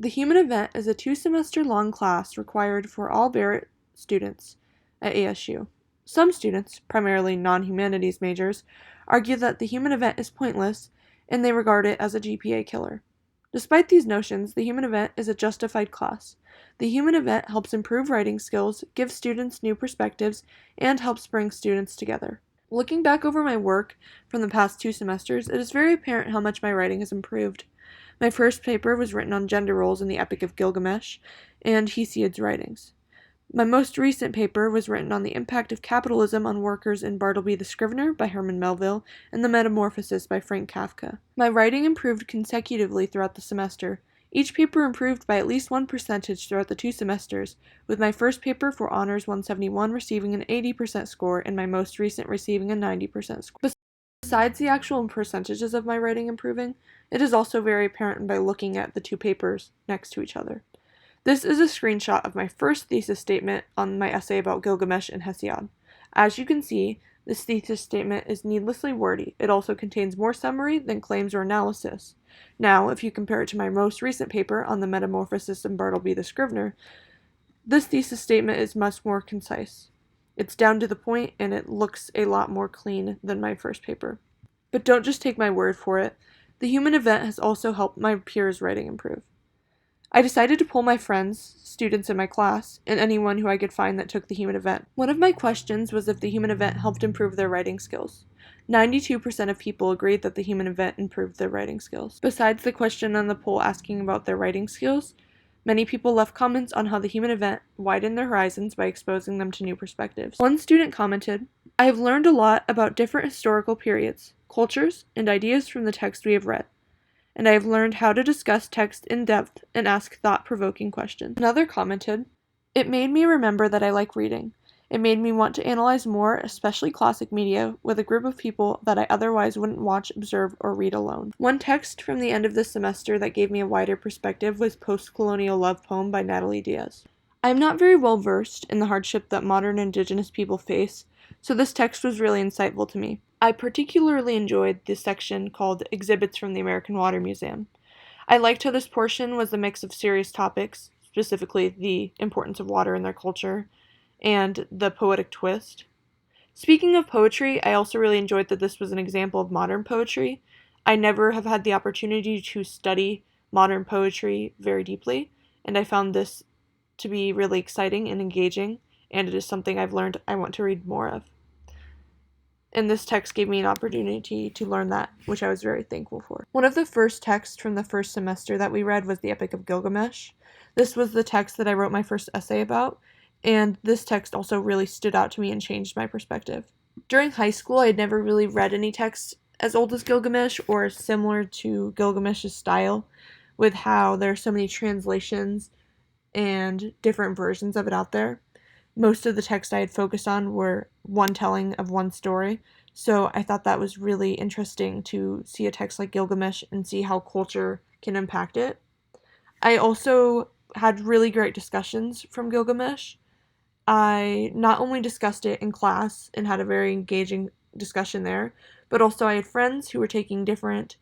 The human event is a 2-semester-long class required for all Barrett students at ASU. Some students, primarily non-humanities majors, argue that the human event is pointless and they regard it as a GPA killer. Despite these notions, the human event is a justified class. The human event helps improve writing skills, gives students new perspectives, and helps bring students together. Looking back over my work from the past 2 semesters, it is very apparent how much my writing has improved. My first paper was written on gender roles in the Epic of Gilgamesh and Hesiod's writings. My most recent paper was written on the impact of capitalism on workers in Bartleby the Scrivener by Herman Melville and the Metamorphosis by Frank Kafka. My writing improved consecutively throughout the semester. Each paper improved by at least 1% throughout the 2 semesters, with my first paper for Honors 171 receiving an 80% score and my most recent receiving a 90% score. Besides the actual percentages of my writing improving, it is also very apparent by looking at the 2 papers next to each other. This is a screenshot of my first thesis statement on my essay about Gilgamesh and Hesiod. As you can see, this thesis statement is needlessly wordy. It also contains more summary than claims or analysis. Now, if you compare it to my most recent paper on the Metamorphosis in Bartleby the Scrivener, this thesis statement is much more concise. It's down to the point and it looks a lot more clean than my first paper. But don't just take my word for it. The human event has also helped my peers' writing improve. I decided to poll my friends, students in my class, and anyone who I could find that took the human event. One of my questions was if the human event helped improve their writing skills. 92% of people agreed that the human event improved their writing skills. Besides the question on the poll asking about their writing skills, many people left comments on how the human event widened their horizons by exposing them to new perspectives. One student commented, "I have learned a lot about different historical periods, cultures, and ideas from the text we have read. And I have learned how to discuss text in depth and ask thought-provoking questions." Another commented, "It made me remember that I like reading. It made me want to analyze more, especially classic media, with a group of people that I otherwise wouldn't watch, observe, or read alone." One text from the end of this semester that gave me a wider perspective was Post-Colonial Love Poem by Natalie Diaz. I am not very well versed in the hardship that modern Indigenous people face, so this text was really insightful to me. I particularly enjoyed this section called Exhibits from the American Water Museum. I liked how this portion was a mix of serious topics, specifically the importance of water in their culture, and the poetic twist. Speaking of poetry, I also really enjoyed that this was an example of modern poetry. I never have had the opportunity to study modern poetry very deeply, and I found this to be really exciting and engaging, and it is something I've learned I want to read more of. And this text gave me an opportunity to learn that, which I was very thankful for. One of the first texts from the first semester that we read was the Epic of Gilgamesh. This was the text that I wrote my first essay about, and this text also really stood out to me and changed my perspective. During high school, I had never really read any texts as old as Gilgamesh or similar to Gilgamesh's style, with how there are so many translations and different versions of it out there. Most of the texts I had focused on were one telling of one story, so I thought that was really interesting to see a text like Gilgamesh and see how culture can impact it. I also had really great discussions from Gilgamesh. I not only discussed it in class and had a very engaging discussion there, but also I had friends who were taking different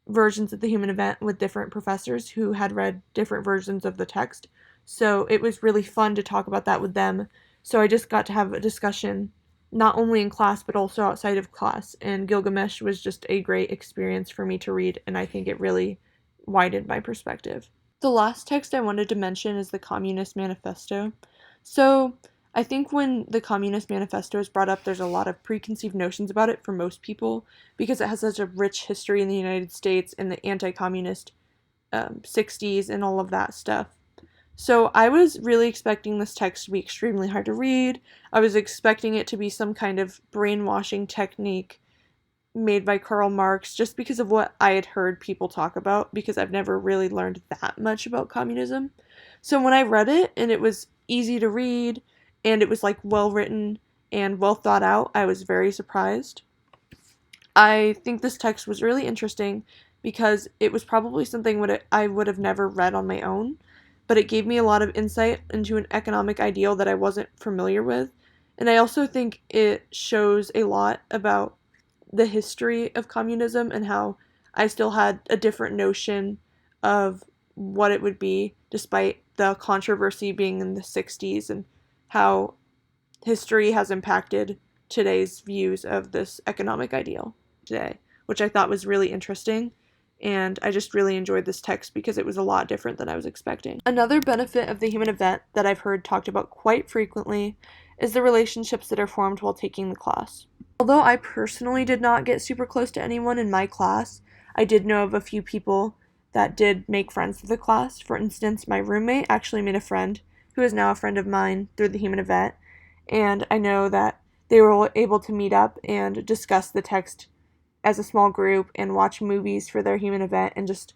versions of the human event with different professors who had read different versions of the text. So it was really fun to talk about that with them. So I just got to have a discussion not only in class but also outside of class. And Gilgamesh was just a great experience for me to read, and I think it really widened my perspective. The last text I wanted to mention is the Communist Manifesto. So I think when the Communist Manifesto is brought up, there's a lot of preconceived notions about it for most people because it has such a rich history in the United States and the anti-communist 60s and all of that stuff. So I was really expecting this text to be extremely hard to read. I was expecting it to be some kind of brainwashing technique made by Karl Marx just because of what I had heard people talk about, because I've never really learned that much about communism. So when I read it and it was easy to read and it was like well written and well thought out, I was very surprised. I think this text was really interesting because it was probably something I would have never read on my own, but it gave me a lot of insight into an economic ideal that I wasn't familiar with. And I also think it shows a lot about the history of communism and how I still had a different notion of what it would be, despite the controversy being in the 60s and how history has impacted today's views of this economic ideal today, which I thought was really interesting. And I just really enjoyed this text because it was a lot different than I was expecting. Another benefit of the human event that I've heard talked about quite frequently is the relationships that are formed while taking the class. Although I personally did not get super close to anyone in my class, I did know of a few people that did make friends with the class. For instance, my roommate actually made a friend who is now a friend of mine through the human event, and I know that they were able to meet up and discuss the text as a small group and watch movies for their human event and just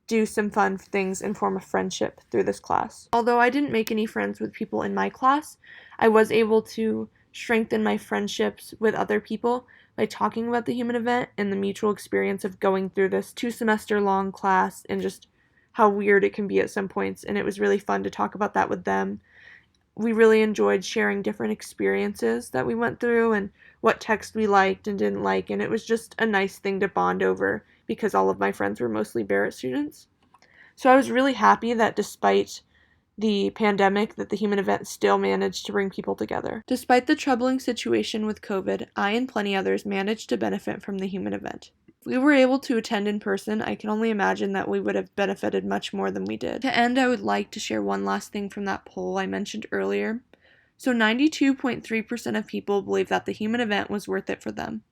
do some fun things and form a friendship through this class. Although I didn't make any friends with people in my class, I was able to strengthen my friendships with other people by talking about the human event and the mutual experience of going through this 2-semester long class and just how weird it can be at some points. And it was really fun to talk about that with them. We really enjoyed sharing different experiences that we went through and what text we liked and didn't like, and it was just a nice thing to bond over because all of my friends were mostly Barrett students. So I was really happy that despite the pandemic, that the human event still managed to bring people together. Despite the troubling situation with COVID, I and plenty others managed to benefit from the human event. If we were able to attend in person, I can only imagine that we would have benefited much more than we did. To end, I would like to share one last thing from that poll I mentioned earlier. So 92.3% of people believe that the human event was worth it for them.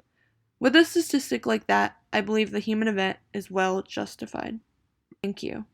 With a statistic like that, I believe the human event is well justified. Thank you.